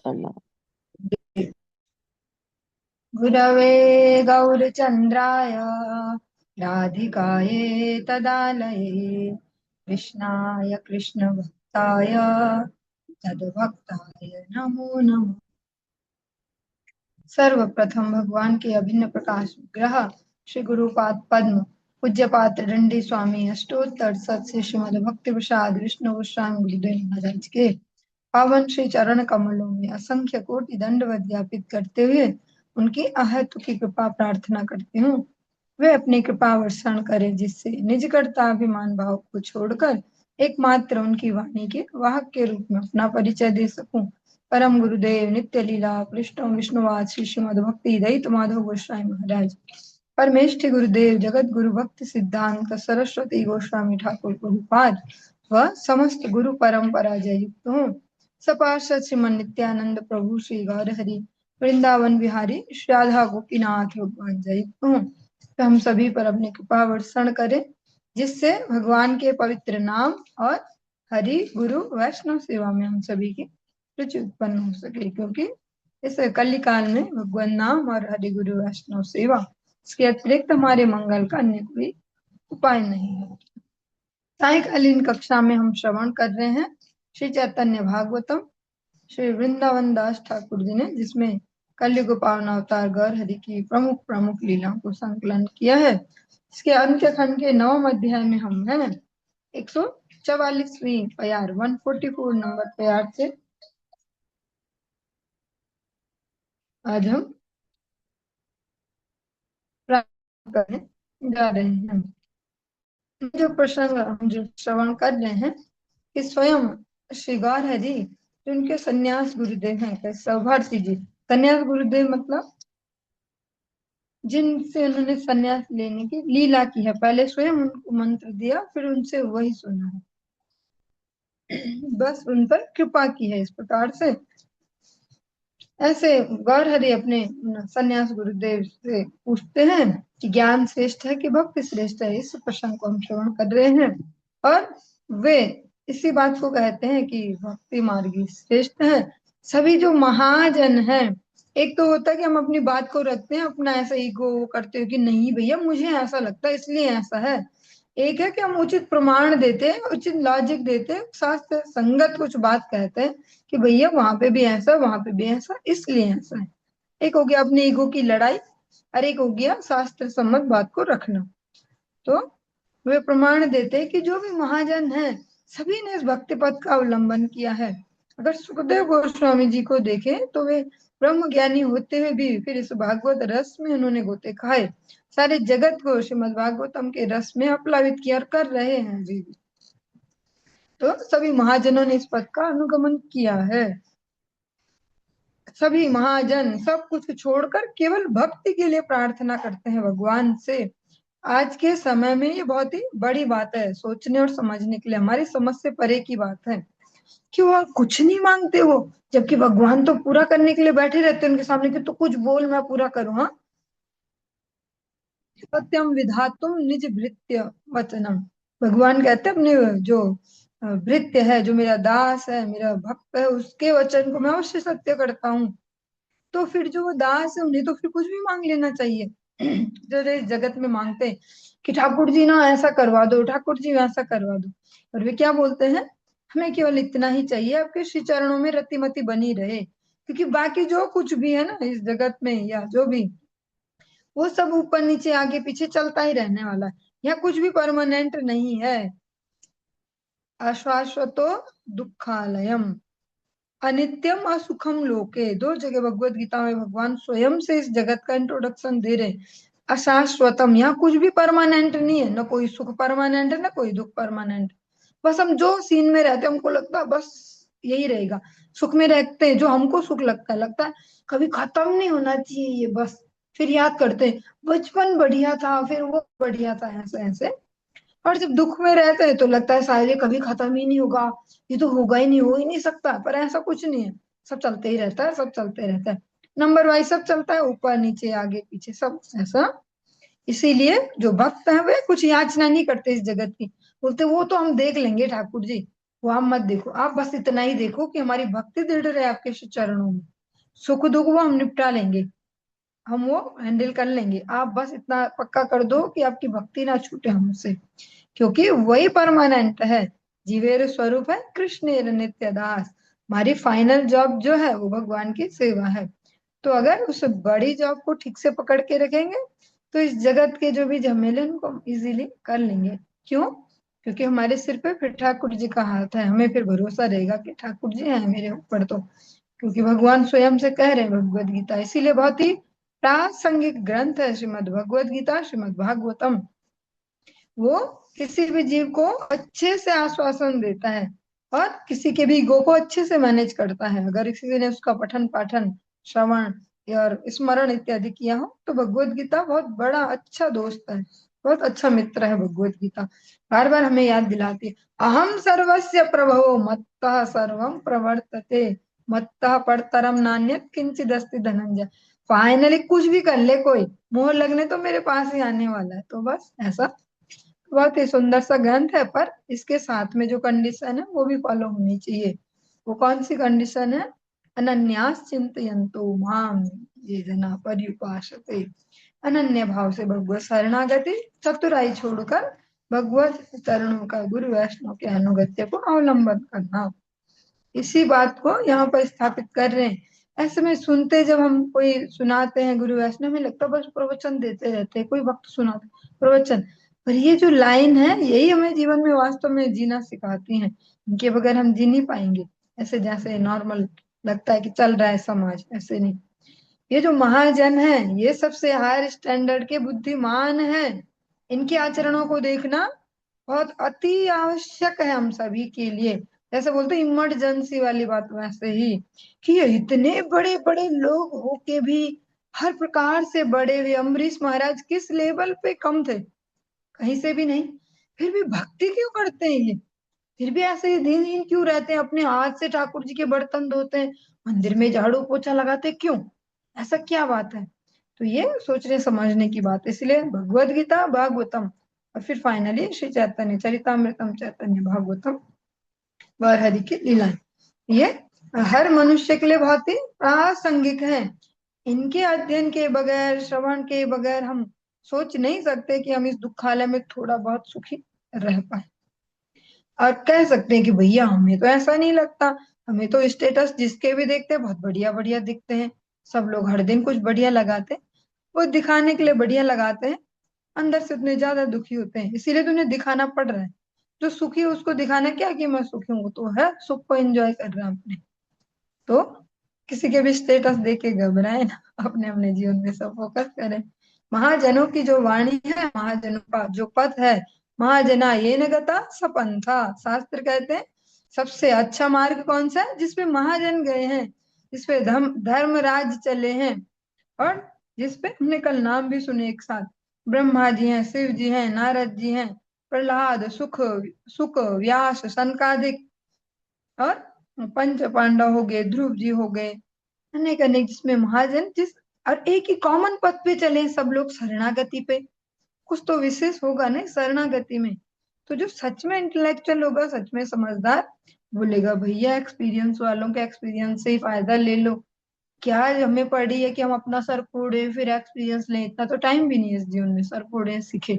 करना। गुरवे गौरचन्द्राय राधिकायै तदालये कृष्णाय कृष्णभक्ताय तद्भक्ताय नमो नमः। सर्वप्रथम भगवान के अभिन्न प्रकाश ग्रह श्री गुरुपाद पद्म पूज्यपाद दंडी स्वामी अष्टोत्तर सत श्री श्रीमद भक्ति प्रसाद विष्णु गोस्वामी गुरुदेव महाराज के पावन श्री चरण कमलों में असंख्य कोटि दंडवत ज्ञापित करते हुए उनकी अहेतु की कृपा प्रार्थना करती हूँ। वे अपनी कृपा वर्षण करें जिससे निज कर्ताभिमान भाव को छोड़कर एकमात्र उनकी वाणी के वाहक के रूप में अपना परिचय दे सकूं। परम गुरुदेव नित्य लीला कृष्ण विष्णुवाद श्री श्रीमद भक्ति दयित माधव गोस्वामी महाराज परमेष्ठि गुरुदेव जगत गुरु भक्ति सिद्धांत सरस्वती गोस्वामी ठाकुर प्रभुपाद व समस्त गुरु परंपरा जय युक्त हूँ। सपार्षद श्रीमन नित्यानंद प्रभु श्री गौरहरि वृंदावन बिहारी श्री राधा गोपीनाथ भगवान जय युक्त हूँ। तो हम सभी पर अपनी कृपा वर्षण करें जिससे भगवान के पवित्र नाम और हरि गुरु वैष्णव सेवा में हम सभी की रुचि उत्पन्न हो सके, क्योंकि इस कलिकाल में भगवान नाम और हरि गुरु वैष्णव सेवा इसके अतिरिक्त हमारे मंगल का अन्य कोई उपाय नहीं है। सायकालीन कक्षा में हम श्रवण कर रहे हैं श्री चैतन्य भागवतम श्री वृंदावन दास ठाकुर जी ने, जिसमें कलयुग पावन अवतार गौर हरि की प्रमुख प्रमुख लीलाओं को संकलन किया है। इसके अंत्य खंड के 9वें अध्याय में हम हैं 144वीं प्यार 144 नंबर प्यार से आज हम प्रारंभ करने जा रहे हैं। जो प्रसंग हम जो श्रवण कर रहे हैं कि स्वयं श्री गौर हरि उनके सन्यास गुरुदेव हैं सौभारती जी। सन्यास गुरुदेव मतलब जिनसे उन्होंने सन्यास लेने की लीला की है, पहले स्वयं उनको मंत्र दिया फिर उनसे वही सुना है, बस उन पर कृपा की है। इस प्रकार से ऐसे गौर हरि अपने सन्यास गुरुदेव से पूछते हैं कि ज्ञान श्रेष्ठ है कि भक्ति श्रेष्ठ है। इस प्रसंग को हम श्रवण कर रहे हैं और वे इसी बात को कहते हैं कि भक्ति मार्गी श्रेष्ठ है। सभी जो महाजन हैं, एक तो होता है कि हम अपनी बात को रखते हैं, अपना ऐसा ईगो करते हो कि नहीं भैया मुझे ऐसा लगता है इसलिए ऐसा है। एक है कि हम उचित प्रमाण देते हैं, उचित लॉजिक देते हैं, शास्त्र संगत कुछ बात कहते हैं कि भैया वहां पे भी ऐसा वहां पे भी ऐसा इसलिए ऐसा है। एक हो गया अपने ईगो की लड़ाई और एक हो गया शास्त्र सम्मत बात को रखना। तो वे प्रमाण देते हैं कि जो भी महाजन है सभी ने इस भक्ति पथ का अवलंबन किया है। अगर सुखदेव गोस्वामी जी को देखें तो वे ब्रह्म ज्ञानी होते हुए भी फिर इस भागवत रस में उन्होंने गोते खाए, सारे जगत को श्रीमद भागवतम के रस में अपलावित किया और कर रहे हैं अभी भी। तो सभी महाजनों ने इस पद का अनुगमन किया है। सभी महाजन सब कुछ छोड़कर केवल भक्ति के लिए प्रार्थना करते हैं भगवान से। आज के समय में ये बहुत ही बड़ी बात है, सोचने और समझने के लिए हमारी समझ से परे की बात है कि वो कुछ नहीं मांगते हो, जबकि भगवान तो पूरा करने के लिए बैठे रहते हैं उनके सामने कि तो कुछ बोल मैं पूरा करूँ। हाँ, सत्यम विधातुम निज भृत्य वचनम। भगवान कहते हैं अपने जो भृत्य है, जो मेरा दास है, मेरा भक्त है, उसके वचन को मैं अवश्य सत्य करता हूँ। तो फिर जो वो दास है उन्हें तो फिर कुछ भी मांग लेना चाहिए। जो इस जगत में मांगते हैं कि ठाकुर जी ना ऐसा करवा दो, ठाकुर जी वैसा करवा दो, और वे क्या बोलते हैं, हमें केवल इतना ही चाहिए आपके श्री चरणों में रतिमति बनी रहे, क्योंकि बाकी जो कुछ भी है ना इस जगत में या जो भी, वो सब ऊपर नीचे आगे पीछे चलता ही रहने वाला है। यहाँ कुछ भी परमानेंट नहीं है। अशाश्वतो दुखालयम अनित्यम असुखम लोके, दो जगह भगवत गीता में भगवान स्वयं से इस जगत का इंट्रोडक्शन दे रहे हैं। अशाश्वतम, यहाँ कुछ भी परमानेंट नहीं है, न कोई सुख परमानेंट है न कोई दुख परमानेंट। बस हम जो सीन में रहते हैं हमको लगता है बस यही रहेगा। सुख में रहते हैं जो हमको सुख लगता है कभी खत्म नहीं होना चाहिए ये बस। फिर याद करते हैं बचपन बढ़िया था फिर वो बढ़िया था, ऐसे ऐसे। और जब दुख में रहते हैं तो लगता है शायद ये कभी खत्म ही नहीं होगा, ये तो होगा ही नहीं, हो ही नहीं सकता, पर ऐसा कुछ नहीं है। सब चलते ही रहता है, सब चलते रहता है, नंबर वाइज सब चलता है, ऊपर नीचे आगे पीछे सब ऐसा। इसीलिए जो भक्त है वे कुछ याचना नहीं करते इस जगत की, बोलते वो तो हम देख लेंगे ठाकुर जी, वो आप मत देखो, आप बस इतना ही देखो कि हमारी भक्ति दृढ़ रहे आपके चरणों में। सुख दुख वो हम निपटा लेंगे, हम वो हैंडल कर लेंगे। आप बस इतना पक्का कर दो कि आपकी भक्ति ना छूटे हमसे, क्योंकि वही परमानेंट है। जीवेर स्वरूप है कृष्णेर नित्य दास। हमारी फाइनल जॉब जो है वो भगवान की सेवा है। तो अगर उस बड़ी जॉब को ठीक से पकड़ के रखेंगे तो इस जगत के जो भी झमेले हैं, उनको इजीली कर लेंगे। क्यों? क्योंकि हमारे सिर पे फिर ठाकुर जी का हाथ है, हमें फिर भरोसा रहेगा कि ठाकुर जी हैं मेरे ऊपर। तो क्योंकि भगवान स्वयं से कह रहे हैं भगवत गीता, इसीलिए बहुत ही प्रासंगिक ग्रंथ है श्रीमद् भगवत गीता, श्रीमद् भागवतम। वो किसी भी जीव को अच्छे से आश्वासन देता है और किसी के भी ईगो को अच्छे से मैनेज करता है। अगर किसी ने उसका पठन पाठन श्रवण और स्मरण इत्यादि किया हो तो भगवत गीता बहुत बड़ा अच्छा दोस्त है, बहुत अच्छा मित्र है भगवत गीता। बार बार हमें याद दिलाती है, अहम सर्वस्य प्रभवो मत्तः सर्वम प्रवर्तते, मत्तः परतरम नान्यत् किंचिदस्ति धनंजय। फाइनली कुछ भी कर ले कोई, मोहर लगने तो मेरे पास ही आने वाला है। तो बस ऐसा बहुत ही सुंदर सा ग्रंथ है, पर इसके साथ में जो कंडीशन है वो भी फॉलो होनी चाहिए। वो कौन सी कंडीशन है? अनन्यास चिंतयन्तो माम ये जना पर्युपासते। अनन्य भाव से भगवत शरणागति, चतुराई छोड़कर भगवत चरणों का, गुरु वैष्णव के अनुगत्य को अवलंबन करना। इसी बात को यहाँ पर स्थापित कर रहे हैं। ऐसे में सुनते, जब हम कोई सुनाते हैं गुरु वैष्णव, में लगता है बस प्रवचन देते रहते हैं, कोई वक्त सुनाते प्रवचन। पर ये जो लाइन है यही हमें जीवन में वास्तव में जीना सिखाती है। इनके बगैर हम जी नहीं पाएंगे। ऐसे जैसे नॉर्मल लगता है कि चल रहा है समाज, ऐसे नहीं। ये जो महाजन है ये सबसे हायर स्टैंडर्ड के बुद्धिमान है। इनके आचरणों को देखना बहुत अति आवश्यक है हम सभी के लिए। जैसे बोलते इमरजेंसी वाली बात, वैसे ही कि ये इतने बड़े बड़े लोग होके भी हर प्रकार से बड़े हुए, अम्बरीश महाराज किस लेवल पे कम थे? कहीं से भी नहीं। फिर भी भक्ति क्यों करते हैं ये? फिर भी ऐसे ही दिन दिन क्यों रहते हैं? अपने हाथ से ठाकुर जी के बर्तन धोते हैं, मंदिर में झाड़ू पोछा लगाते हैं, क्यों? ऐसा क्या बात है? तो ये सोचने समझने की बात है। इसलिए भगवत गीता, भागवतम, और फिर फाइनली श्री चैतन्य चरितामृतम, चैतन्य भागवतम व हरि की लीलाएं, ये हर मनुष्य के लिए बहुत ही प्रासंगिक है। इनके अध्ययन के बगैर, श्रवण के बगैर हम सोच नहीं सकते कि हम इस दुखालय में थोड़ा बहुत सुखी रह पाए। और कह सकते हैं कि भैया हमें तो ऐसा नहीं लगता, हमें तो स्टेटस जिसके भी देखते हैं बहुत बढ़िया बढ़िया दिखते हैं। सब लोग हर दिन कुछ बढ़िया लगाते हैं, वो दिखाने के लिए बढ़िया लगाते हैं, अंदर से उतने ज्यादा दुखी होते हैं, इसीलिए तो उन्हें दिखाना पड़ रहा है। जो सुखी है उसको दिखाना क्या कि मैं सुखी हूँ, वो तो है सुख को एंजॉय कर रहा है अपने। तो किसी के भी स्टेटस देख के घबराए ना, अपने अपने जीवन में सब फोकस करें। महाजनों की जो वाणी है, महाजनों का जो पथ है, महाजना ये न गता सपंथा, शास्त्र कहते हैं सबसे अच्छा मार्ग कौन सा है? जिसपे महाजन गए हैं, जिसपे धर्म राज चले हैं, और जिसपे हमने कल नाम भी सुने एक साथ। ब्रह्मा जी हैं, शिव जी हैं, नारद जी हैं, प्रहलाद, सुख सुख व्यास, सनकादिक, और पंच पांडव हो गए, ध्रुव जी हो गए, अनेक अनेक, जिसमें महाजन जिस और एक ही कॉमन पथ पे चले सब लोग, शरणागति पे। कुछ तो विशेष होगा नहीं शरणागति में। तो जो सच में इंटेलेक्चुअल होगा, सच में समझदार, बोलेगा भैया एक्सपीरियंस वालों के एक्सपीरियंस से ही फायदा ले लो। क्या हमें पड़ी है कि हम अपना सर फोड़े फिर एक्सपीरियंस लें? इतना तो टाइम भी नहीं है इस जीवन में सर फोड़े सीखे।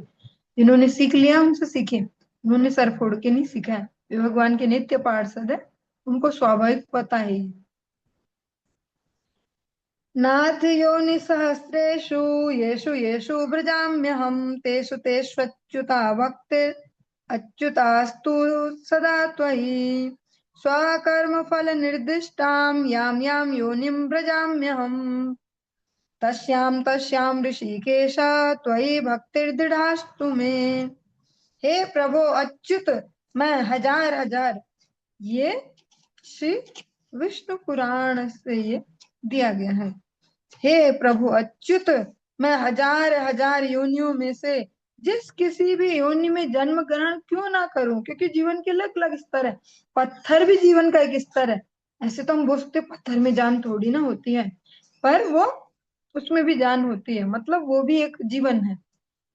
जिन्होंने सीख लिया उनसे सीखे, उन्होंने सर फोड़ के नहीं सीखा है। वे भगवान के नित्य पार्षद है, उनको स्वाभाविक पता है ये। नाथ योनि सहस्रेषु येषु येषु व्रजाम्यहम् तेषु तेष्वच्युता भक्ति अच्युतास्तु सदा त्वयि स्वकर्म फल निर्दिष्टां यां यां योनिं व्रजाम्यहम् तस्यां तस्यां ऋषिकेश त्वयि भक्तिर्दृढ़ास्तु मे। हे प्रभु अच्युत, मैं हजार हजार, ये श्री विष्णु पुराण से ये दिया गया है। हे प्रभु अच्युत, मैं हजार हजार योनियों में से जिस किसी भी योनि में जन्म ग्रहण क्यों ना करूं, क्योंकि जीवन के अलग अलग स्तर है। पत्थर भी जीवन का एक स्तर है। ऐसे तो हम बोलते पत्थर में जान थोड़ी ना होती है, पर वो उसमें भी जान होती है, मतलब वो भी एक जीवन है।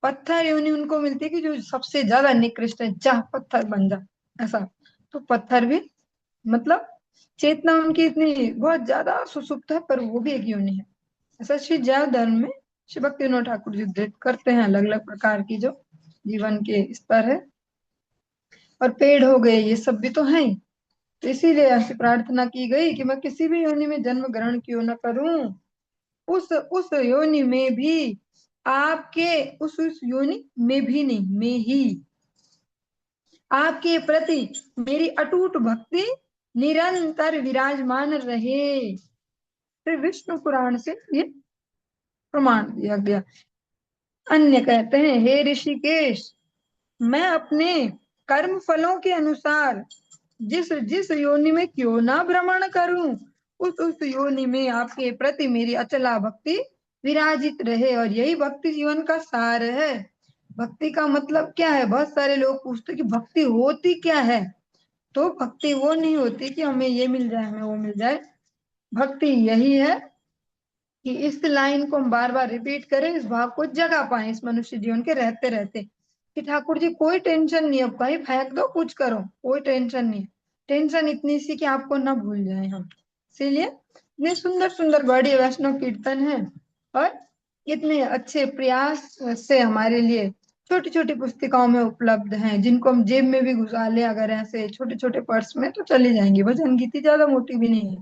पत्थर योनि उनको मिलती है कि जो सबसे ज्यादा निकृष्ट है, जा पत्थर बन जा, ऐसा। तो पत्थर भी, मतलब चेतना उनकी इतनी बहुत ज्यादा सुसुप्त है, पर वो भी एक योनि है। ऐसा श्री जैव धर्म में श्री भक्ति विनोद ठाकुर जी उद्धृत करते हैं अलग अलग प्रकार की जो जीवन के स्तर है। और पेड़ हो गए, ये सब भी तो है ही। तो इसीलिए ऐसी प्रार्थना की गई कि मैं किसी भी योनि में जन्म ग्रहण क्यों न करूं, उस योनि में भी आपके, उस योनि में भी नहीं, में ही आपके प्रति मेरी अटूट भक्ति निरंतर विराजमान रहे। फिर विष्णु पुराण से ये प्रमाण दिया गया। अन्य कहते हैं, हे ऋषिकेश, मैं अपने कर्म फलों के अनुसार जिस जिस योनि में क्यों ना भ्रमण करूं, उस योनि में आपके प्रति मेरी अचला भक्ति विराजित रहे। और यही भक्ति जीवन का सार है। भक्ति का मतलब क्या है? बहुत सारे लोग पूछते कि भक्ति होती क्या है। तो भक्ति वो नहीं होती कि हमें ये मिल जाए, हमें वो मिल जाए। भक्ति यही है कि इस लाइन को हम बार बार रिपीट करें, इस भाव को जगा पाए इस मनुष्य जीवन के रहते रहते, कि ठाकुर जी कोई टेंशन नहीं, अब कहीं फेंक दो कुछ करो, कोई टेंशन नहीं। टेंशन इतनी सी कि आपको ना भूल जाए हम। इसीलिए इतने सुंदर सुंदर बड़े वैष्णव कीर्तन है, और इतने अच्छे प्रयास से हमारे लिए छोटी छोटी पुस्तिकाओं में उपलब्ध हैं, जिनको हम जेब में भी घुसा ले अगर ऐसे छोटे छोटे पर्स में, तो चली जाएंगी। भजन गीति ज्यादा मोटी भी नहीं है,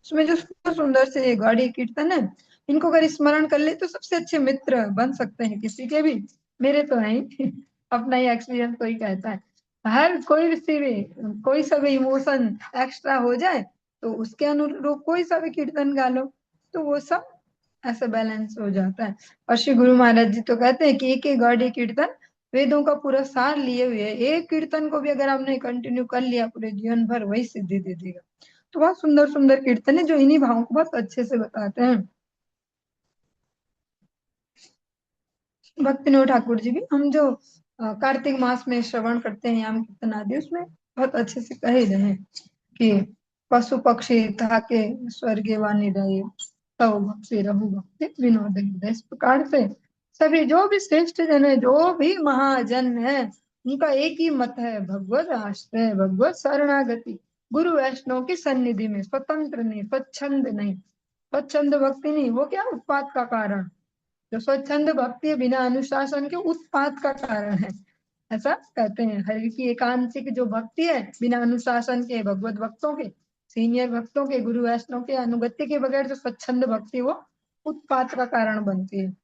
उसमें जो सुंदर सुंदर से गाड़ी कीर्तन है, इनको अगर स्मरण कर ले तो सबसे अच्छे मित्र बन सकते हैं किसी के भी। मेरे तो है ही अपना ही एक्सपीरियंस तो ही कहता है। हर कोई सी भी, कोई सा भी इमोशन एक्स्ट्रा हो जाए तो उसके अनुरूप कोई सा भी कीर्तन गा लो, तो वो सब ऐसे बैलेंस हो जाता है। और श्री गुरु महाराज जी तो कहते हैं कि एक एक गाड़ी कीर्तन वेदों का पूरा सार लिए हुए है। एक कीर्तन को भी अगर आपने कंटिन्यू कर लिया पूरे जीवन भर, वही सिद्धि दे देगा। तो बहुत सुंदर सुंदर कीर्तन है जो इन्हीं भावों को बहुत अच्छे से बताते हैं। भक्ति विनोद ठाकुर जी भी हम जो कार्तिक मास में श्रवण करते हैं याम कीर्तन आदि, उसमें बहुत अच्छे से कहे रहे हैं कि पशु पक्षी थाके स्वर्गीय वाणी रहे, तव भक्ति रहु भक्ति विनोद हृदय। इस प्रकार से सभी जो भी श्रेष्ठ जन है, जो भी महाजन है, उनका एक ही मत है, भगवत आश्रय, भगवत शरणागति, गुरु वैष्णव की सन्निधि में, स्वतंत्र नहीं, स्वच्छंद नहीं। स्वच्छंद भक्ति नहीं, वो क्या उत्पात का कारण। जो स्वच्छंद भक्ति बिना अनुशासन के उत्पात का कारण है, ऐसा कहते हैं। हरि की एकांतिक जो भक्ति है बिना अनुशासन के, भगवत भक्तों के, सीनियर भक्तों के, गुरु वैष्णव के अनुगत्य के बगैर जो स्वच्छंद भक्ति, वो उत्पात का कारण बनती है।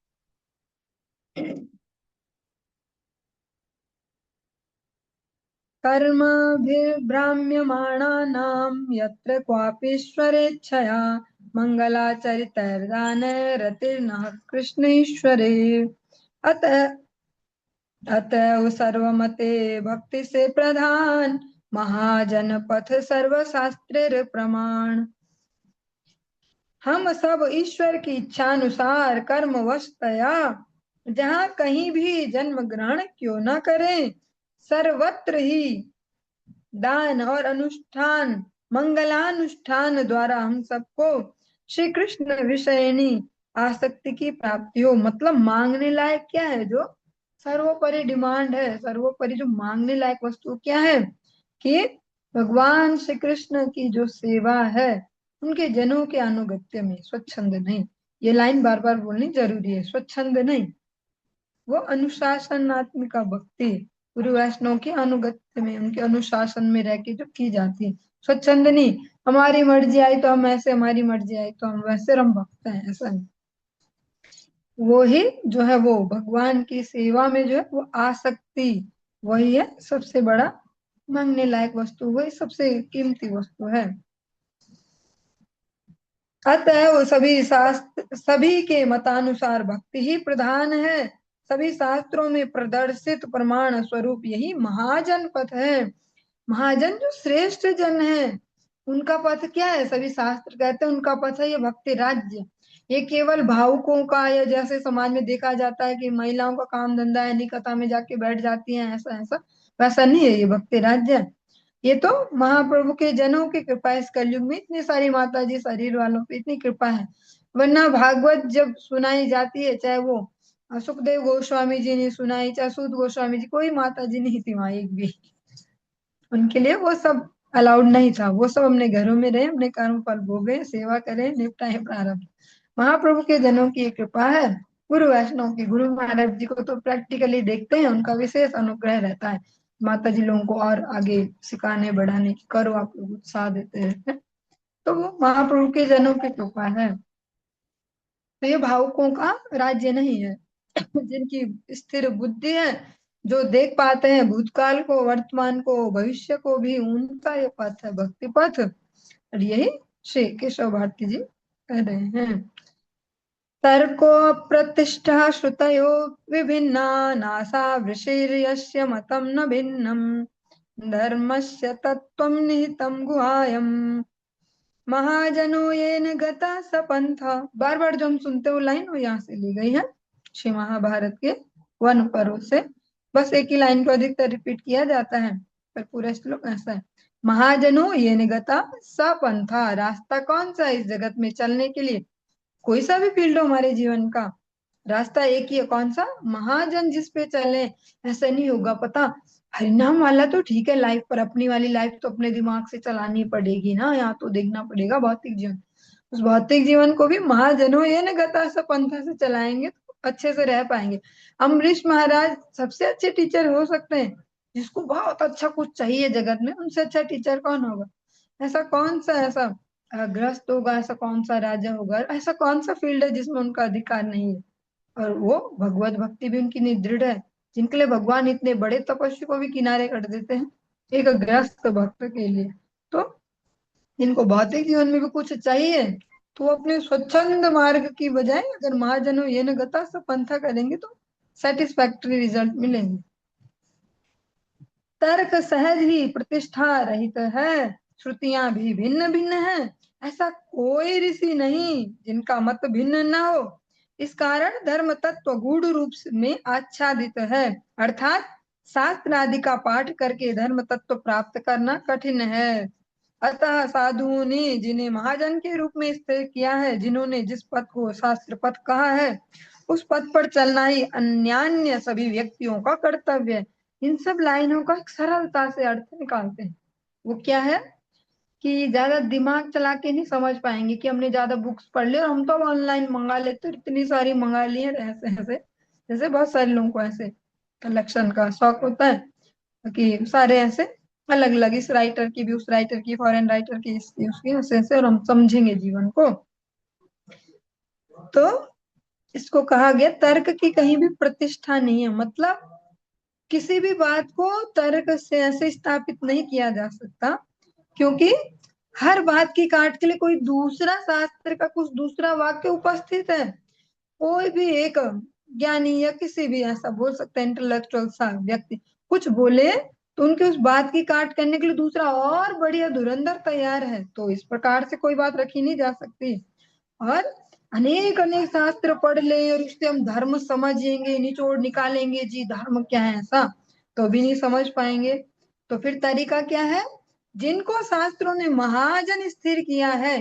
कर्मभिर्भ्राम्यमाणानां यत्र क्वापीश्वरेच्छया मङ्गलाचरितैर्दान रतिर्नः कृष्णेश्वरे। अतः अतएव सर्वमते भक्ति से प्रधान, महाजन पथ सर्वशास्त्र प्रमाण। हम सब ईश्वर की इच्छा अनुसार कर्मवशतया जहाँ कहीं भी जन्म ग्रहण क्यों न करें, सर्वत्र ही दान और अनुष्ठान, मंगलानुष्ठान द्वारा हम सबको श्री कृष्ण विषयनी आसक्ति की प्राप्ति हो। मतलब मांगने लायक क्या है? जो सर्वोपरि डिमांड है, सर्वोपरि जो मांगने लायक वस्तु क्या है? कि भगवान श्री कृष्ण की जो सेवा है, उनके जनों के अनुगत्य में, स्वच्छंद नहीं। ये लाइन बार बार बोलनी जरूरी है, स्वच्छंद नहीं, वो अनुशासनात्मिका भक्ति, गुरु वैष्णव के अनुगत्य में, उनके अनुशासन में रह के जो की जाती है। स्वच्छंद नहीं, हमारी मर्जी आई तो हम ऐसे, हमारी मर्जी आई तो हम वैसे, हम भक्त हैं, ऐसा नहीं। वो ही जो है वो भगवान की सेवा में जो है वो आसक्ति, वही है सबसे बड़ा मांगने लायक वस्तु, वही सबसे कीमती वस्तु है। अतः वो सभी शास्त्र, सभी के मतानुसार भक्ति ही प्रधान है। सभी शास्त्रों में प्रदर्शित प्रमाण स्वरूप यही महाजन पथ है। महाजन जो श्रेष्ठ जन है, उनका पथ क्या है? सभी शास्त्र कहते हैं उनका पथ है ये भक्ति राज्य। ये केवल भावुकों का, या जैसे समाज में देखा जाता है कि महिलाओं का काम धंधा है, निकता में जाके बैठ जाती हैं, ऐसा ऐसा, वैसा नहीं है ये भक्ति राज्य। ये तो महाप्रभु के जनों की कृपा है। इस कलयुग में इतनी सारी माता जी शरीर वालों पे इतनी कृपा है, वरना भागवत जब सुनाई जाती है, चाहे वो सुखदेव गोस्वामी जी ने सुनाई, चाहे सूत गोस्वामी जी, कोई माता जी नहीं थी वहां एक भी। उनके लिए वो सब अलाउड नहीं था। वो सब अपने घरों में रहे, अपने कर्म फल भोगे, सेवा करें, निपटाए प्रारब्ध। महाप्रभु के जनों की एक कृपा है। गुरु वैष्णव के गुरु महाराज जी को तो प्रैक्टिकली देखते हैं, उनका विशेष अनुग्रह रहता है। माता जी लोगों को और आगे सिखाने बढ़ाने की करो, आप लोग उत्साह देते रहते हैं। तो वो महाप्रभु के जनों की कृपा है। तो ये भावुकों का राज्य नहीं है। जिनकी स्थिर बुद्धि है, जो देख पाते हैं भूतकाल को, वर्तमान को, भविष्य को भी, उनका ये पथ है भक्ति पथ। और यही श्री केशव भारती जी कह रहे हैं। तर्को प्रतिष्ठा श्रुतयो विभिन्ना, नासा वृषिर्यस्य मतं न भिन्नम्, धर्मस्य तत्त्वं निहितं गुहायम्, महाजनो येन गता सपंथा। बार बार जो हम सुनते हो लाइन वो यहाँ से ली गई है, श्री महाभारत के वन पर्व से। बस एक ही लाइन को अधिकतर रिपीट किया जाता है, पर पूरा श्लोक ऐसा है। महाजनो येन गता सपंथा, रास्ता कौन सा है इस जगत में चलने के लिए? कोई सा भी फील्ड हो हमारे जीवन का, रास्ता एक ही है। कौन सा? महाजन जिस पे चले। ऐसा नहीं होगा पता, हरिनाम वाला तो ठीक है लाइफ, पर अपनी वाली लाइफ तो अपने दिमाग से चलानी पड़ेगी ना, यहाँ तो देखना पड़ेगा भौतिक जीवन। उस भौतिक जीवन को भी महाजनों ये न गता सा पंथा से चलाएंगे तो अच्छे से रह पाएंगे। अम्बरीश महाराज सबसे अच्छे टीचर हो सकते हैं, जिसको बहुत अच्छा कुछ चाहिए जगत में, उनसे अच्छा टीचर कौन होगा? ऐसा कौन सा ऐसा ग्रस्त होगा, ऐसा कौन सा राजा होगा, ऐसा कौन सा फील्ड है जिसमें उनका अधिकार नहीं है? और वो भगवत भक्ति भी उनकी निदृढ़ है, जिनके लिए भगवान इतने बड़े तपस्वी को भी किनारे कर देते हैं एक ग्रस्त भक्त के लिए। तो जिनको भौतिक जीवन में भी कुछ चाहिए, तो वो अपने स्वच्छंद मार्ग की बजाय अगर महाजनों ये न गता सब पंथा करेंगे तो सेटिस्फैक्टरी रिजल्ट मिलेंगे। तर्क सहज ही प्रतिष्ठा रहित है, श्रुतियां भी भिन्न भिन्न है, ऐसा कोई ऋषि नहीं जिनका मत भिन्न न हो। इस कारण धर्म तत्व गूढ़ रूप में आच्छादित है, अर्थात शास्त्र आदि का पाठ करके धर्म तत्व प्राप्त करना कठिन है। अतः साधुओं ने जिन्हें महाजन के रूप में स्थिर किया है, जिन्होंने जिस पथ को शास्त्र पथ कहा है, उस पथ पर चलना ही अन्यान्य सभी व्यक्तियों का कर्तव्य है। इन सब लाइनों का सरलता से अर्थ निकालते हैं। वो क्या है कि ज्यादा दिमाग चला के नहीं समझ पाएंगे कि हमने ज्यादा बुक्स पढ़ ली और हम तो ऑनलाइन मंगा लेते, इतनी सारी मंगा ली है ऐसे ऐसे। जैसे बहुत सारे लोगों को ऐसे कलेक्शन का शौक होता है कि सारे ऐसे अलग अलग, इस राइटर की भी, उस राइटर की, फॉरेन राइटर की, इसकी उसकी, ऐसे ऐसे, और हम समझेंगे जीवन को। तो इसको कहा गया तर्क की कहीं भी प्रतिष्ठा नहीं है। मतलब किसी भी बात को तर्क से ऐसे स्थापित नहीं किया जा सकता, क्योंकि हर बात की काट के लिए कोई दूसरा शास्त्र का कुछ दूसरा वाक्य उपस्थित है। कोई भी एक ज्ञानी या किसी भी ऐसा बोल सकता है इंटेलेक्चुअल सा व्यक्ति कुछ बोले, तो उनके उस बात की काट करने के लिए दूसरा और बढ़िया धुरंधर तैयार है। तो इस प्रकार से कोई बात रखी नहीं जा सकती। और अनेक अनेक शास्त्र पढ़ ले और उससे हम धर्म समझेंगे, निचोड़ निकालेंगे जी धर्म क्या है ऐसा, तो भी नहीं समझ पाएंगे। तो फिर तरीका क्या है? जिनको शास्त्रों ने महाजन स्थिर किया है,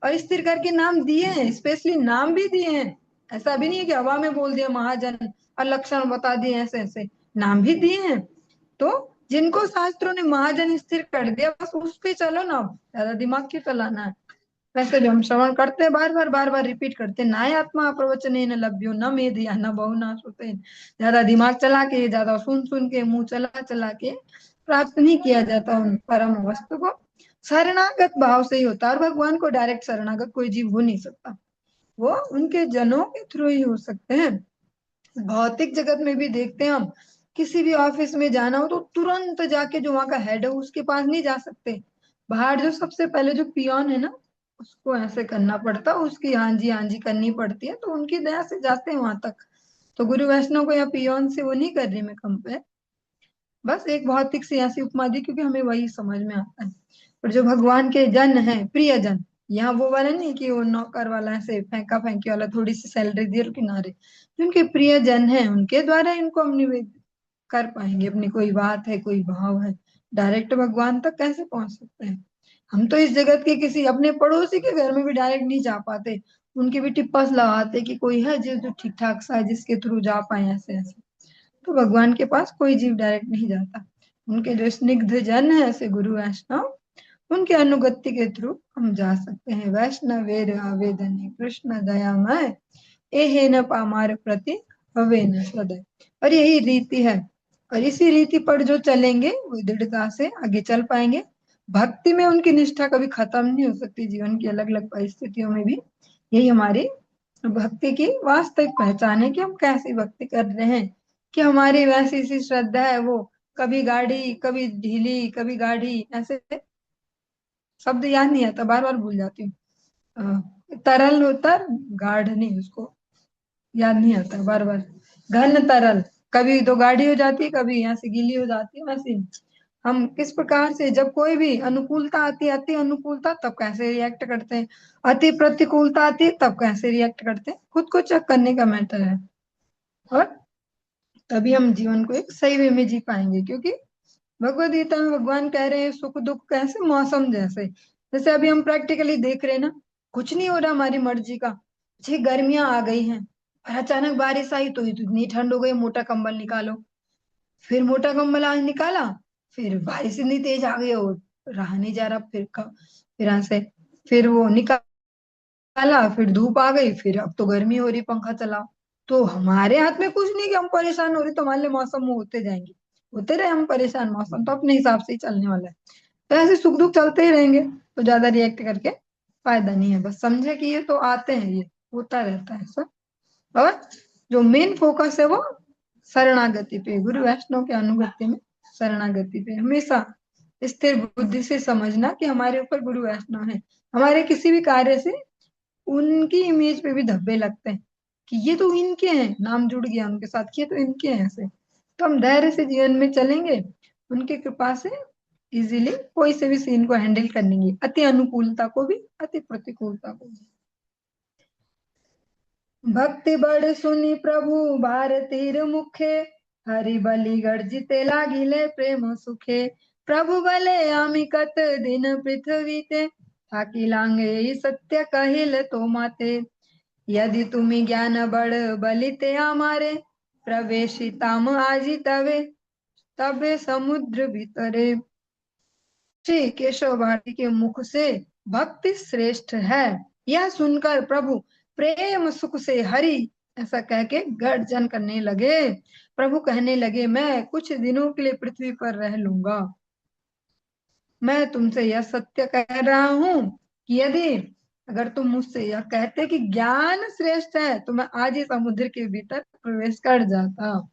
और स्थिर करके नाम दिए हैं, स्पेशली नाम भी दिए हैं। ऐसा भी नहीं है कि हवा में बोल दिया महाजन और लक्षण बता दिए, ऐसे ऐसे नाम भी दिए हैं। तो जिनको शास्त्रों ने महाजन स्थिर कर दिया, बस उस पे चलो ना, ज्यादा दिमाग क्यों चलाना है? वैसे भी हम श्रवण करते हैं, बार बार रिपीट करते हैं, नाय आत्मा प्रवचन न लभ्यो न मेधिया न बहुना श्रुते। ज्यादा दिमाग चला के, ज्यादा सुन सुन के, मुंह चला चला के प्राप्त नहीं किया जाता उन परम वस्तु को। शरणागत भाव से ही होता है, और भगवान को डायरेक्ट शरणागत कोई जीव हो नहीं सकता, वो उनके जनों के थ्रू ही हो सकते हैं। भौतिक जगत में भी देखते हैं हम, किसी भी ऑफिस में जाना हो तो तुरंत जाके जो वहां का हेड है उसके पास नहीं जा सकते। बाहर जो सबसे पहले जो पियोन है ना, उसको ऐसे करना पड़ता है, उसकी हाँ जी करनी पड़ती है, तो उनकी दया से जाते हैं वहां तक। तो गुरु वैष्णव को या पियोन से वो नहीं कर रही मैं कंपेयर, बस एक भौतिक सी ऐसी उपमा दी क्योंकि हमें वही समझ में आता है। पर जो भगवान के जन है, प्रिय जन, यहाँ वो वाला नहीं कि वो नौकर वाला ऐसे फेंका फेंकी वाला, थोड़ी सी सैलरी दी और किनारे। जो उनके प्रिय जन है, उनके द्वारा इनको हम निवेदित कर पाएंगे। अपनी कोई बात है, कोई भाव है, डायरेक्ट भगवान तक कैसे पहुंच सकते हैं? हम तो इस जगत के किसी अपने पड़ोसी के घर में भी डायरेक्ट नहीं जा पाते, उनके भी टिप्पस लगाते कि कोई है जो ठीक ठाक सा है जिसके थ्रू जा पाए, ऐसे ऐसे। तो भगवान के पास कोई जीव डायरेक्ट नहीं जाता। उनके जो स्निग्ध जन है ऐसे गुरु वैष्णव, उनके अनुगत्य के थ्रू हम जा सकते हैं। वैष्णव वेर आवेदन कृष्ण दयामय, एहे न पामार प्रति हवे न सदय। और यही रीति है, और इसी रीति पर जो चलेंगे वो दृढ़ता से आगे चल पाएंगे। भक्ति में उनकी निष्ठा कभी खत्म नहीं हो सकती, जीवन की अलग अलग परिस्थितियों में भी। यही हमारी भक्ति की वास्तविक पहचान है कि हम कैसी भक्ति कर रहे हैं, कि हमारी वैसी सी श्रद्धा है, वो कभी गाढ़ी कभी ढीली कभी गाढ़ी, ऐसे शब्द याद नहीं आता, बार बार भूल जाती हूँ। तरल होता, गाढ़ नहीं, उसको याद नहीं आता बार बार। घन तरल, कभी तो गाढ़ी हो जाती है, कभी यहाँ से गीली हो जाती है। वैसे हम किस प्रकार से, जब कोई भी अनुकूलता आती है, अति अनुकूलता, तब कैसे रिएक्ट करते हैं, अति प्रतिकूलता आती है तब कैसे रिएक्ट करते हैं, खुद को चेक करने का मैटर है। और तभी हम जीवन को एक सही वे में जी पाएंगे, क्योंकि भगवद गीता में भगवान कह रहे हैं सुख दुख कैसे मौसम जैसे। जैसे अभी हम प्रैक्टिकली देख रहे हैं ना, कुछ नहीं हो रहा हमारी मर्जी का। जी गर्मियां आ गई हैं और अचानक बारिश आई तो इतनी ठंड हो गई, मोटा कंबल निकालो। फिर मोटा कंबल आज निकाला, फिर बारिश इतनी तेज आ गई और रहा नहीं जा रहा, फिर यहाँ से फिर वो निकाला, फिर धूप आ गई, फिर अब तो गर्मी हो रही, पंखा चलाओ। तो हमारे हाथ में कुछ नहीं कि हम परेशान हो रहे, तो मान लो मौसम में होते जाएंगे, होते रहे हम परेशान, मौसम तो अपने हिसाब से ही चलने वाला है। तो ऐसे सुख दुख चलते ही रहेंगे, तो ज्यादा रिएक्ट करके फायदा नहीं है। बस समझे कि ये तो आते हैं, ये होता रहता है सब। और जो मेन फोकस है वो शरणागति पे, गुरु वैष्णव के अनुगत्य में शरणागति पे हमेशा स्थिर बुद्धि से समझना कि हमारे ऊपर गुरु वैष्णव है। हमारे किसी भी कार्य से उनकी इमेज पे भी धब्बे लगते हैं कि ये तो इनके हैं, नाम जुड़ गया उनके साथ, ये तो इनके हैं ऐसे। तो हम धैर्य से जीवन में चलेंगे, उनकी कृपा से इजीली कोई से भी सीन को हैंडल कर लेंगे, अति अनुकूलता को भी अति प्रतिकूलता को भी। भक्ति बड़ सुनी प्रभु भारतीर मुखे, हरि बलि गर्जिते लागिले प्रेम सुखे। प्रभु बले आमिकत दिन पृथ्वीते, थाकी लांगे सत्य कहिल तो माते। यदि तुम्हें ज्ञान बड़ बलिते हमारे, प्रवेशिताम आजी तवे, तबे समुद्र भीतरे। श्री केशव भारती के मुख से भक्ति श्रेष्ठ है, यह सुनकर प्रभु प्रेम सुख से हरि ऐसा कह के गर्जन करने लगे। प्रभु कहने लगे, मैं कुछ दिनों के लिए पृथ्वी पर रह लूंगा। मैं तुमसे यह सत्य कह रहा हूं कि यदि अगर तुम मुझसे यह कहते कि ज्ञान श्रेष्ठ है, तो मैं आज ही समुद्र के भीतर प्रवेश कर जाता।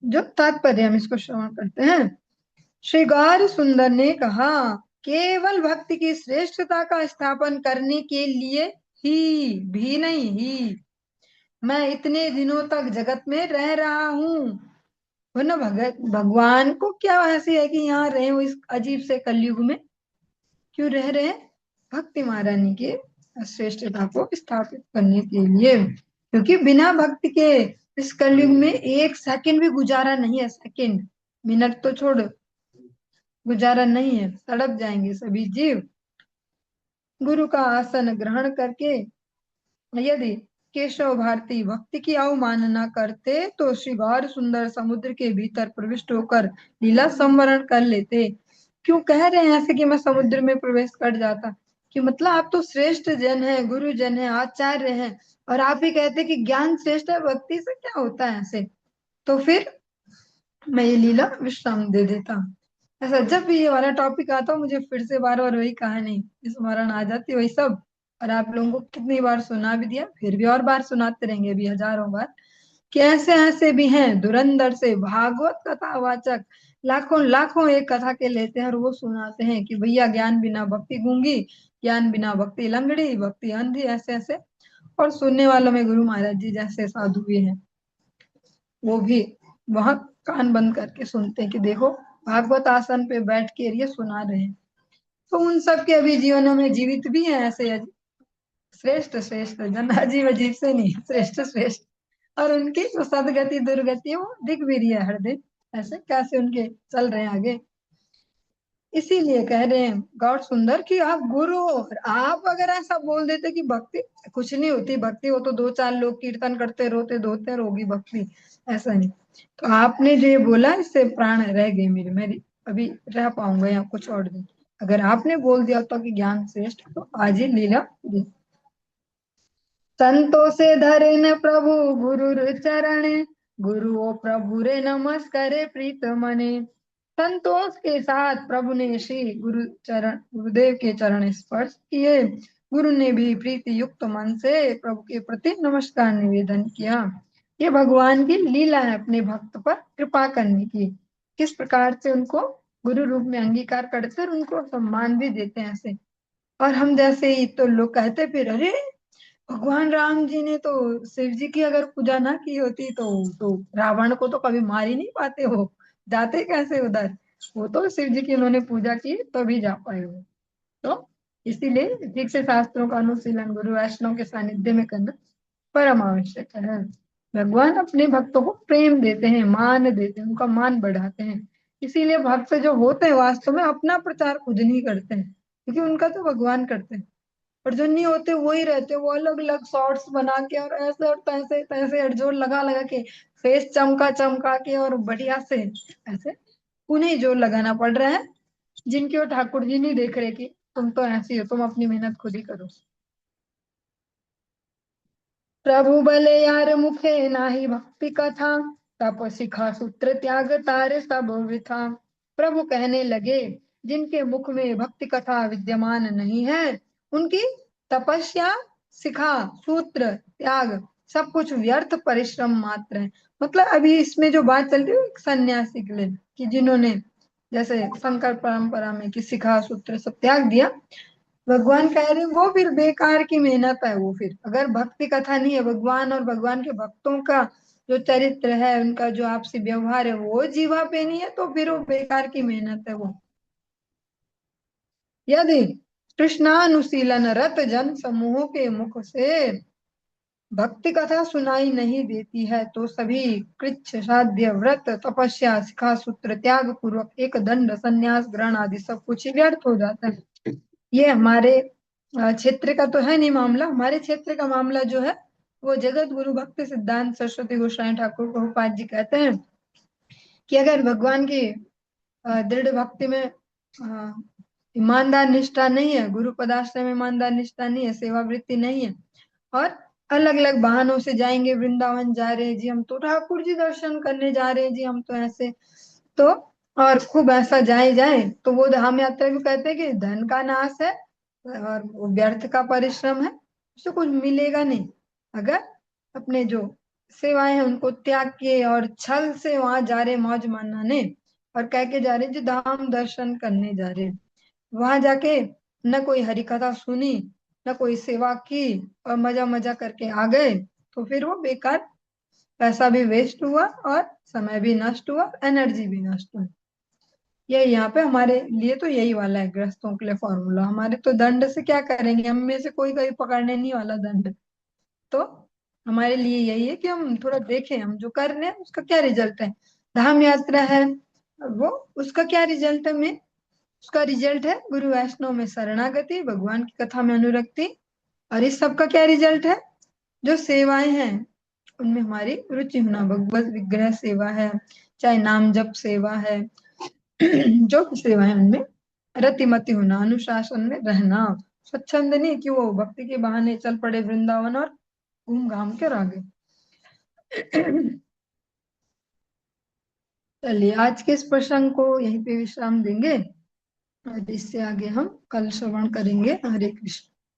जो तात्पर्य हम इसको श्रवण करते हैं। श्री गौर सुंदर ने कहा, केवल भक्ति की श्रेष्ठता का स्थापन करने के लिए ही भी नहीं ही मैं इतने दिनों तक जगत में रह रहा हूँ। वरना भगत भगवान को क्या ऐसी है कि यहाँ रहे हो इस अजीब से कलयुग में, क्यों रह रहे हैं? भक्ति महारानी के श्रेष्ठता को स्थापित करने के लिए, क्योंकि बिना भक्ति के इस कलयुग में एक सेकंड भी गुजारा नहीं है। सेकंड, मिनट तो छोड़, गुजारा नहीं है, तड़प जाएंगे सभी जीव। गुरु का आसन ग्रहण करके यदि केशव भारती भक्ति की अवमानना करते, तो श्री गौर सुंदर समुद्र के भीतर प्रविष्ट होकर लीला संवरण कर लेते। क्यों कह रहे हैं ऐसे कि मैं समुद्र में प्रवेश कर जाता? कि मतलब आप तो श्रेष्ठ जन है, गुरु जन है, आचार्य हैं, और आप ही कहते कि ज्ञान श्रेष्ठ है, भक्ति से क्या होता है ऐसे? तो फिर मैं ये लीला विश्राम दे देता। ऐसा जब भी ये वाला टॉपिक आता मुझे फिर से बार बार वही कहानी स्मरण आ जाती, वही सब। और आप लोगों को कितनी बार सुना भी दिया, फिर भी और बार सुनाते रहेंगे अभी हजारों बार, कि ऐसे ऐसे भी हैं धुरंधर से भागवत कथा वाचक, लाखों लाखों एक कथा के लेते हैं और वो सुनाते हैं कि भैया ज्ञान बिना भक्ति गूंगी, ज्ञान बिना भक्ति लंगड़ी, भक्ति अंधी, ऐसे ऐसे। और सुनने वालों में गुरु महाराज जी जैसे साधु भी हैं, वो भी वहां कान बंद करके सुनते हैं कि देखो भागवत आसन पे बैठ के ये सुना रहे हैं। तो उन सब के अभी जीवनों में जीवित भी हैं ऐसे श्रेष्ठ श्रेष्ठ जन, अजीब अजीब से नहीं, श्रेष्ठ श्रेष्ठ। और उनकी जो सदगति दुर्गति है वो दिख भी रही है हर दिन, ऐसे कैसे उनके चल रहे हैं आगे। इसीलिए कह रहे हैं गौर सुंदर कि आप गुरु हो, और आप अगर ऐसा बोल देते कि भक्ति कुछ नहीं होती, भक्ति हो तो दो चार लोग कीर्तन करते रोते धोते रोगी भक्ति, ऐसा नहीं। तो आपने जो ये बोला इससे प्राण रह गए मेरे, मैं अभी रह पाऊंगा या कुछ और दिन। अगर आपने बोल दिया होता कि ज्ञान श्रेष्ठ, तो आज ही लीला दी। संतों से धरे न प्रभु गुरुर चरण, गुरु ओ प्रभु रे नमस्कारे प्रीत मने। संतोष के साथ प्रभु ने श्री गुरुदेव के चरण स्पर्श किए। गुरु ने भी प्रीति युक्त मन से प्रभु के प्रति नमस्कार निवेदन किया। ये भगवान की लीला है अपने भक्त पर कृपा करने की। किस प्रकार से उनको गुरु रूप में अंगीकार करते और उनको सम्मान भी देते हैं ऐसे। और हम जैसे ही तो लोग कहते फिर, अरे भगवान राम जी ने तो शिव जी की अगर पूजा ना की होती तो रावण को तो कभी मार ही नहीं पाते, हो जाते कैसे उधर। वो तो शिव जी की उन्होंने पूजा की तभी जा पाए हो। तो इसीलिए ठीक से शास्त्रों का अनुशीलन गुरु वैष्णव के सानिध्य में करना परम आवश्यक है। भगवान अपने भक्तों को प्रेम देते हैं, मान देते हैं, उनका मान बढ़ाते हैं। इसीलिए भक्त जो होते हैं वास्तव में अपना प्रचार खुद नहीं करते हैं, क्योंकि उनका तो भगवान करते हैं। और जो नहीं होते वही रहते, वो अलग अलग शॉर्ट्स बना के और ऐसे और तैसे तैसे अड़जोड़ लगा लगा के, फेस चमका चमका के और बढ़िया से ऐसे उन्हें जोर लगाना पड़ रहा है, जिनकी वो ठाकुर जी नहीं देख रहे कि तुम तो ऐसी हो, तुम अपनी मेहनत खुद ही करो। प्रभु बले यार मुखे नाही भक्ति कथा, तप सिखा सूत्र त्याग तारे सब वृथा। प्रभु कहने लगे, जिनके मुख में भक्ति कथा विद्यमान नहीं है, उनकी तपस्या, सिखा, सूत्र, त्याग सब कुछ व्यर्थ परिश्रम मात्र है। मतलब अभी इसमें जो बात चल रही है एक सन्यासी के लिए, कि जिन्होंने जैसे शंकर परंपरा में कि सिखा सूत्र सब त्याग दिया, भगवान कह रहे हैं वो फिर बेकार की मेहनत है। वो फिर अगर भक्ति कथा नहीं है, भगवान और भगवान के भक्तों का जो चरित्र है, उनका जो आपसी व्यवहार है वो जीवा पे नहीं है, तो फिर वो बेकार की मेहनत है वो। यदि कृष्णानुशीलन रत जन समूहों के मुख से भक्ति कथा सुनाई नहीं देती है, तो सभी कृच्छ साध्य व्रत तपस्या शिखा सूत्र त्याग पूर्वक एक दंड संन्यास ग्रहण आदि सब कुछ ही व्यर्थ हो जाता है। ये हमारे क्षेत्र का तो है नहीं मामला। हमारे क्षेत्र का मामला जो है वो जगत गुरु भक्ति सिद्धांत सरस्वती गोस्वामी ठाकुर प्रभुपाद जी कहते हैं कि अगर भगवान की दृढ़ भक्ति में ईमानदार निष्ठा नहीं है, गुरु पदाश्रय में ईमानदार निष्ठा नहीं है, सेवा वृत्ति नहीं है, और अलग अलग बहानों से जाएंगे, वृंदावन जा रहे हैं जी हम तो, ठाकुर जी दर्शन करने जा रहे हैं जी हम तो, ऐसे तो और खूब ऐसा जाए जाए तो वो धाम यात्रा भी कहते हैं कि धन का नाश है और वो व्यर्थ का परिश्रम है, उससे कुछ मिलेगा नहीं। अगर अपने जो सेवाएं हैं उनको त्याग के और छल से वहां जा रहे मौज मनाने, और कह के जा रहे जो धाम दर्शन करने जा रहे, वहां जाके न कोई हरि कथा सुनी, न कोई सेवा की, और मजा मजा करके आ गए, तो फिर वो बेकार, पैसा भी वेस्ट हुआ और समय भी नष्ट हुआ, एनर्जी भी नष्ट हुई। ये यहाँ पे हमारे लिए तो यही वाला है गृहस्थों के लिए फॉर्मूला। हमारे तो दंड से क्या करेंगे, हम में से कोई कहीं पकड़ने नहीं वाला दंड। तो हमारे लिए यही है कि हम थोड़ा देखें हम जो कर रहे हैं उसका क्या रिजल्ट है। धाम यात्रा है वो, उसका क्या रिजल्ट है में, उसका रिजल्ट है गुरु वैष्णव में शरणागति, भगवान की कथा में अनुरक्ति। और इस सब का क्या रिजल्ट है, जो सेवाएं हैं उनमें हमारी रुचि होना, भगवत विग्रह सेवा है, चाहे नाम जप सेवा है, जो भी सेवा है उनमें रतिमति होना, अनुशासन में रहना, स्वच्छंद नहीं कि वो भक्ति के बहाने चल पड़े वृंदावन और घूम घाम के आ गए। चलिए आज के इस प्रसंग को यहीं पे विश्राम देंगे, और इससे आगे हम कल श्रवण करेंगे। हरे कृष्ण।